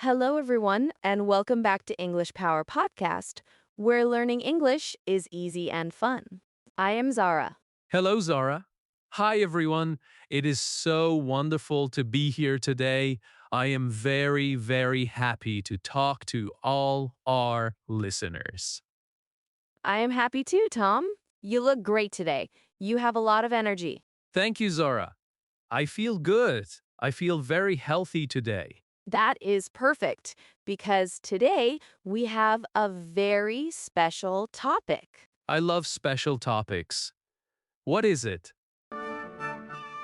Hello, everyone, and welcome back to English Power Podcast, where learning English is easy and fun. I am Zara. Hello, Zara. Hi, everyone. It is so wonderful to be here today. I am very, very happy to talk to all our listeners. I am happy too, Tom. You look great today. You have a lot of energy. Thank you, Zara. I feel good. I feel very healthy today. That is perfect because today we have a very special topic. I love special topics. What is it?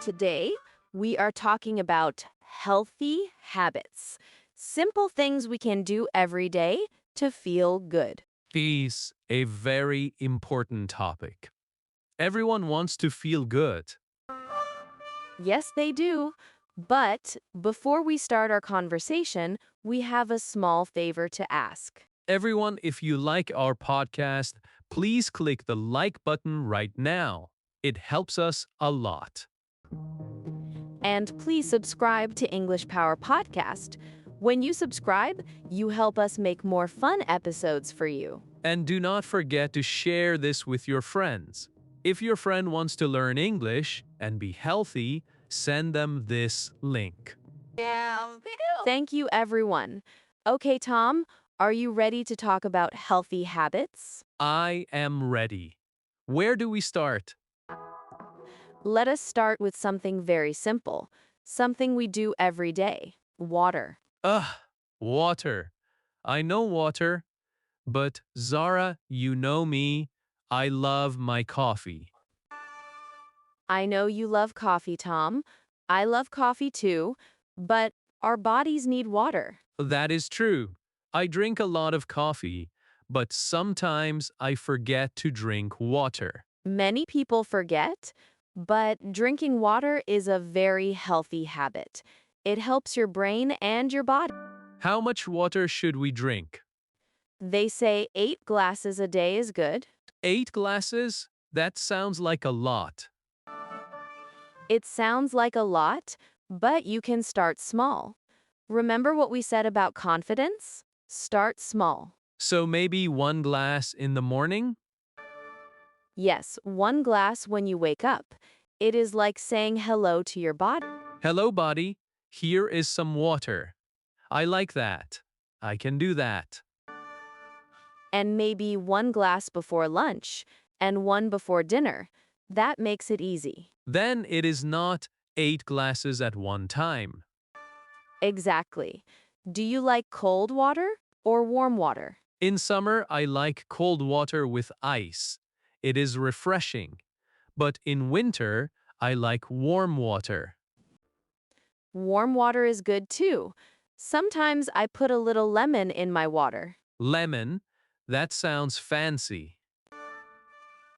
Today, we are talking about healthy habits, simple things we can do every day to feel good. Is a very important topic. Everyone wants to feel good. Yes, they do. But before we start our conversation, we have a small favor to ask. Everyone, if you like our podcast, please click the like button right now. It helps us a lot. And please subscribe to English Power Podcast. When you subscribe, you help us make more fun episodes for you. And do not forget to share this with your friends. If your friend wants to learn English and be healthy, send them this link. Thank you, everyone. Okay, Tom, are you ready to talk about healthy habits? I am ready. Where do we start? Let us start with something very simple, something we do every day water. Ugh, water. I know water, but Zara, you know me. I love my coffee. I know you love coffee, Tom. I love coffee too, but our bodies need water. That is true. I drink a lot of coffee, but sometimes I forget to drink water. Many people forget, but drinking water is a very healthy habit. It helps your brain and your body. How much water should we drink? They say 8 glasses a day is good. 8 glasses? That sounds like a lot. It sounds like a lot, but you can start small. Remember what we said about confidence? Start small. So maybe 1 glass in the morning? Yes, 1 glass when you wake up. It is like saying hello to your body. Hello, body. Here is some water. I like that. I can do that. And maybe 1 glass before lunch and one before dinner. That makes it easy. Then it is not 8 glasses at one time. Exactly. Do you like cold water or warm water? In summer, I like cold water with ice. It is refreshing. But in winter, I like warm water. Warm water is good too. Sometimes I put a little lemon in my water. Lemon? That sounds fancy.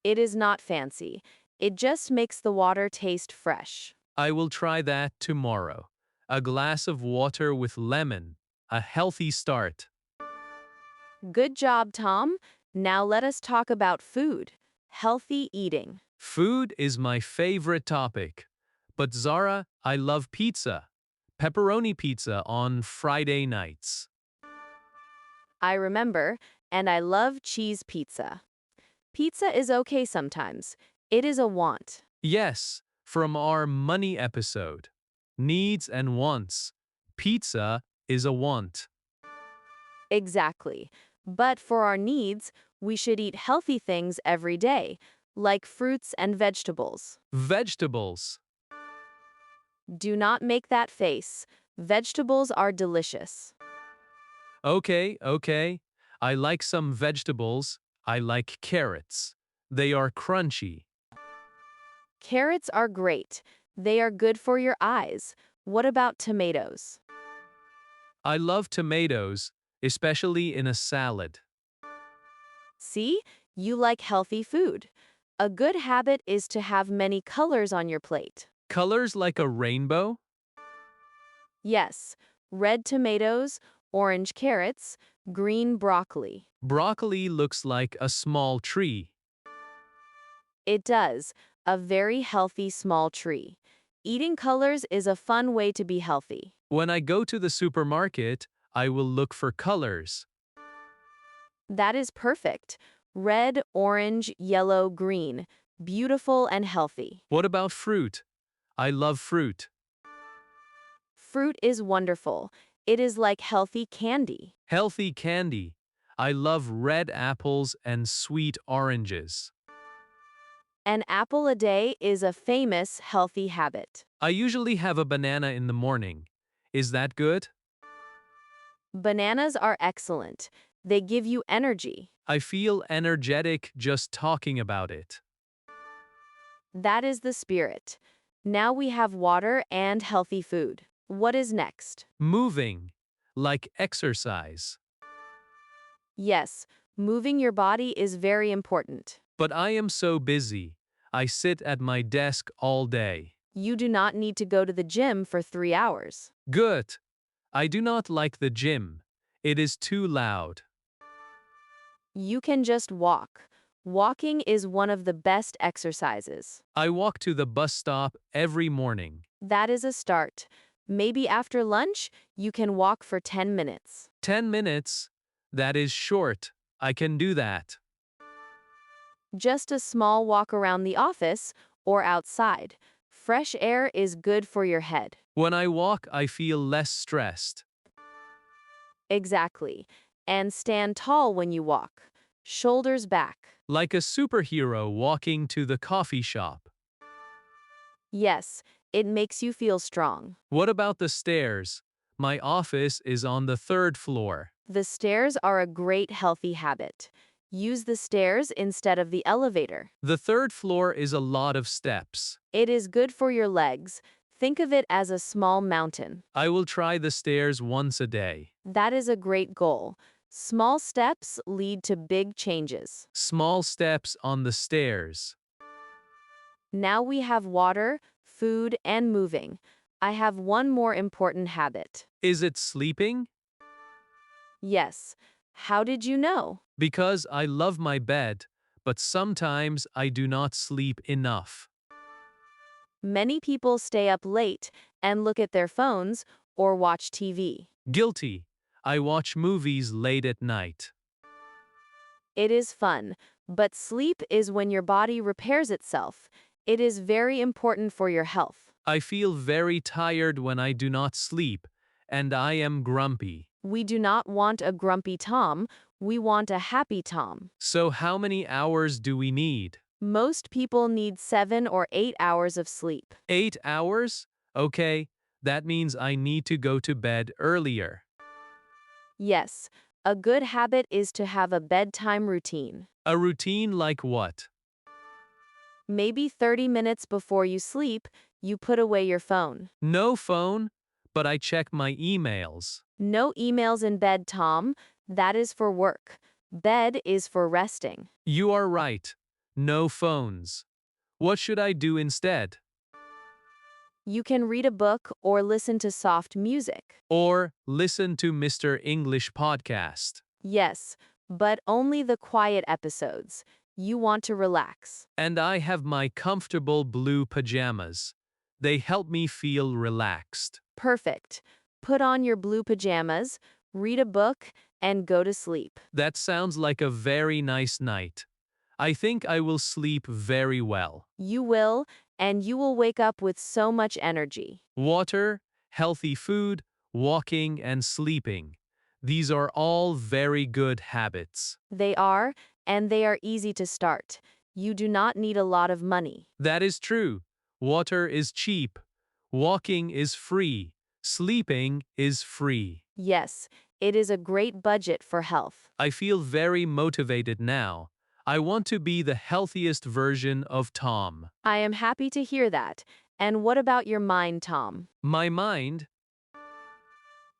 It is not fancy. It just makes the water taste fresh. I will try that tomorrow. A glass of water with lemon. A healthy start. Good job, Tom. Now let us talk about food. Healthy eating. Food is my favorite topic. But Zara, I love pizza. Pepperoni pizza on Friday nights. I remember, and I love cheese pizza. Pizza is okay sometimes. It is a want. Yes, from our money episode. Needs and wants. Pizza is a want. Exactly. But for our needs, we should eat healthy things every day, like fruits and vegetables. Vegetables. Do not make that face. Vegetables are delicious. Okay. I like some vegetables. I like carrots. They are crunchy. Carrots are great. They are good for your eyes. What about tomatoes? I love tomatoes, especially in a salad. See, you like healthy food. A good habit is to have many colors on your plate. Colors like a rainbow? Yes, red tomatoes, orange carrots, green broccoli. Broccoli looks like a small tree. It does, a very healthy small tree. Eating colors is a fun way to be healthy. When I go to the supermarket, I will look for colors. That is perfect. Red, orange, yellow, green. Beautiful and healthy. What about fruit? I love fruit. Fruit is wonderful. It is like healthy candy. Healthy candy. I love red apples and sweet oranges. An apple a day is a famous healthy habit. I usually have a banana in the morning. Is that good? Bananas are excellent. They give you energy. I feel energetic just talking about it. That is the spirit. Now we have water and healthy food. What is next? Moving, like exercise. Yes, moving your body is very important. But I am so busy. I sit at my desk all day. You do not need to go to the gym for 3 hours. Good. I do not like the gym. It is too loud. You can just walk. Walking is one of the best exercises. I walk to the bus stop every morning. That is a start. Maybe after lunch, you can walk for 10 minutes. 10 minutes? That is short. I can do that. Just a small walk around the office or outside. Fresh air is good for your head. When I walk, I feel less stressed. Exactly. And stand tall when you walk. Shoulders back. Like a superhero walking to the coffee shop. Yes, it makes you feel strong. What about the stairs? My office is on the third floor. The stairs are a great healthy habit. Use the stairs instead of the elevator. The third floor is a lot of steps. It is good for your legs. Think of it as a small mountain. I will try the stairs once a day. That is a great goal. Small steps lead to big changes. Small steps on the stairs. Now we have water, food, and moving. I have one more important habit. Is it sleeping? Yes. How did you know? Because I love my bed, but sometimes I do not sleep enough. Many people stay up late and look at their phones or watch TV. Guilty. I watch movies late at night. It is fun, but sleep is when your body repairs itself. It is very important for your health. I feel very tired when I do not sleep, and I am grumpy. We do not want a grumpy Tom, we want a happy Tom. So how many hours do we need? Most people need 7 or 8 hours of sleep. 8 hours? Okay, that means I need to go to bed earlier. Yes, a good habit is to have a bedtime routine. A routine like what? Maybe 30 minutes before you sleep, you put away your phone. No phone, but I check my emails. No emails in bed, Tom. That is for work. Bed is for resting. You are right. No phones. What should I do instead? You can read a book or listen to soft music. Or listen to Mr. English podcast. Yes, but only the quiet episodes. You want to relax. And I have my comfortable blue pajamas. They help me feel relaxed. Perfect. Put on your blue pajamas, read a book, and go to sleep. That sounds like a very nice night. I think I will sleep very well. You will, and you will wake up with so much energy. Water, healthy food, walking, and sleeping. These are all very good habits. They are, and they are easy to start. You do not need a lot of money. That is true. Water is cheap. Walking is free. Sleeping is free. Yes, it is a great budget for health. I feel very motivated now. I want to be the healthiest version of Tom. I am happy to hear that. And what about your mind, Tom? My mind?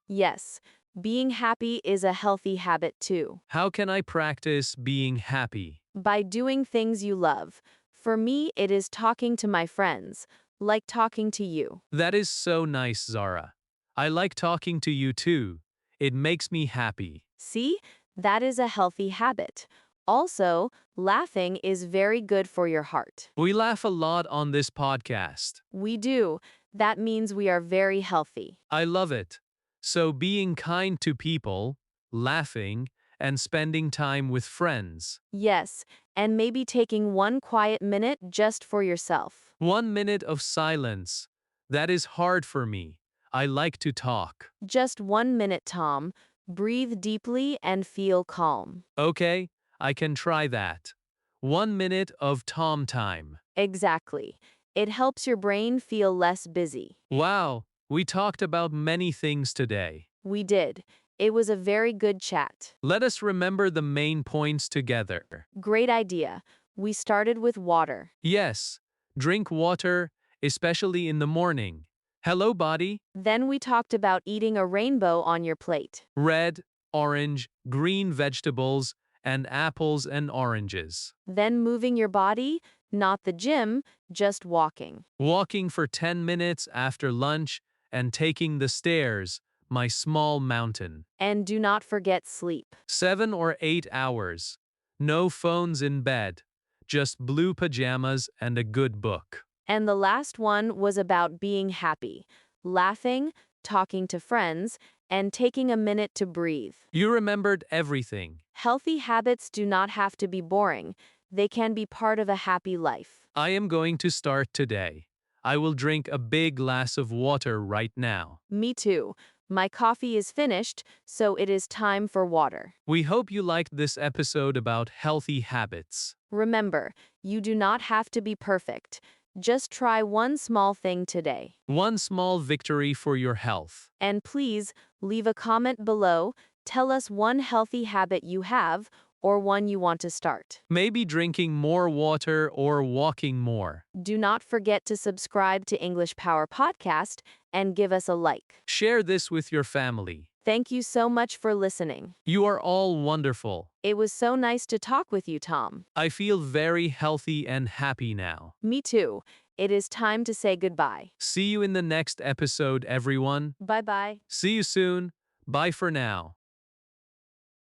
Yes, being happy is a healthy habit too. How can I practice being happy? By doing things you love. For me, it is talking to my friends, like talking to you. That is so nice, Zara. I like talking to you too. It makes me happy. See, that is a healthy habit. Also, laughing is very good for your heart. We laugh a lot on this podcast. We do. That means we are very healthy. I love it. So being kind to people, laughing, and spending time with friends. Yes, and maybe taking one quiet minute just for yourself. 1 minute of silence. That is hard for me. I like to talk. Just 1 minute, Tom. Breathe deeply and feel calm. Okay, I can try that. 1 minute of Tom time. Exactly. It helps your brain feel less busy. Wow, we talked about many things today. We did. It was a very good chat. Let us remember the main points together. Great idea. We started with water. Yes, drink water, especially in the morning. Hello, body. Then we talked about eating a rainbow on your plate. Red, orange, green vegetables, and apples and oranges. Then moving your body, not the gym, just walking. Walking for 10 minutes after lunch and taking the stairs, my small mountain. And do not forget sleep. 7 or 8 hours. No phones in bed. Just blue pajamas and a good book. And the last one was about being happy, laughing, talking to friends, and taking a minute to breathe. You remembered everything. Healthy habits do not have to be boring. They can be part of a happy life. I am going to start today. I will drink a big glass of water right now. Me too. My coffee is finished, so it is time for water. We hope you liked this episode about healthy habits. Remember, you do not have to be perfect. Just try one small thing today. One small victory for your health. And please, leave a comment below. Tell us one healthy habit you have or one you want to start. Maybe drinking more water or walking more. Do not forget to subscribe to English Power Podcast and give us a like. Share this with your family. Thank you so much for listening. You are all wonderful. It was so nice to talk with you, Tom. I feel very healthy and happy now. Me too. It is time to say goodbye. See you in the next episode, everyone. Bye-bye. See you soon. Bye for now.